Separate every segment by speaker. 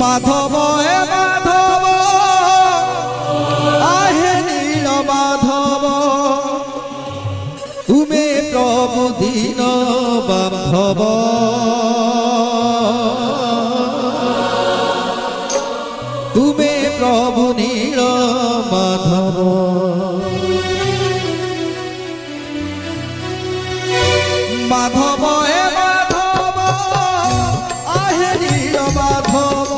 Speaker 1: माधव हे माधव आहे नील माधव तुम्हें प्रभु दीन बांधव तुम्हें प्रभु नील माधव माधव हे माधव आहे नील माधव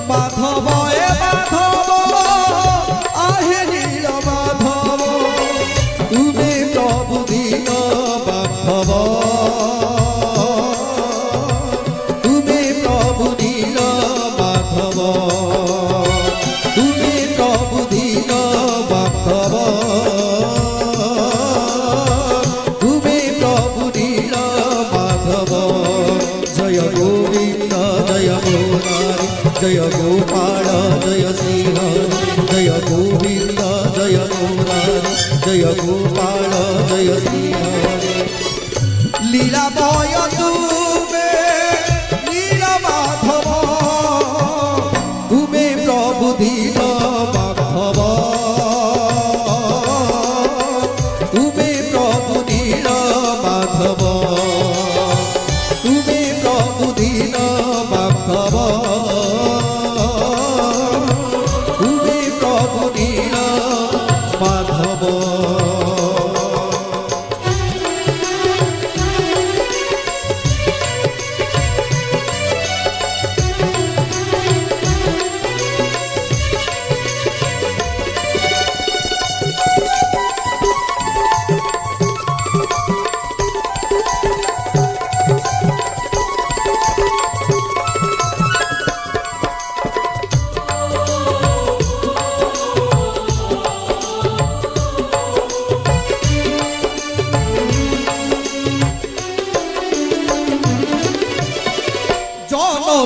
Speaker 1: माधव हे माधव आहे नील माधव तुम्हें प्रभु दीन बांधव तुम्हें प्रभु नील माधव तुम्हें प्रभु दीन बांधव जय गोविंद जय मुरारी जय गोपाल जय सिंह जय गोविंद जय मुरारी जय गोपाल जय सिंह लीलामय तुम्हें नील माधव तुम्हें प्रभु दीन बांधव तुम्हें प्रभु नील माधव तुम्हें प्रभु दीन बांधव तुम्हें प्रभु नील माधव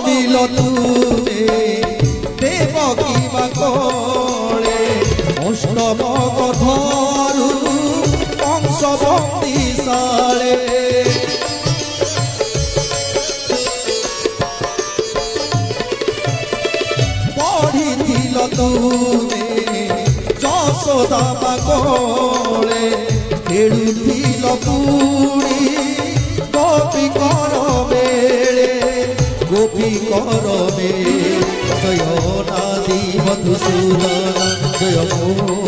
Speaker 1: मिल तुम्हें देवकी बाकोले अष्टम कथारु कंस बंदिशाले पढ़ी तुम्हें यशोदा बाकोले खेलुथिल पुणी गोपी कर बेले गोपी करमे जय नादी मधुसूदन जय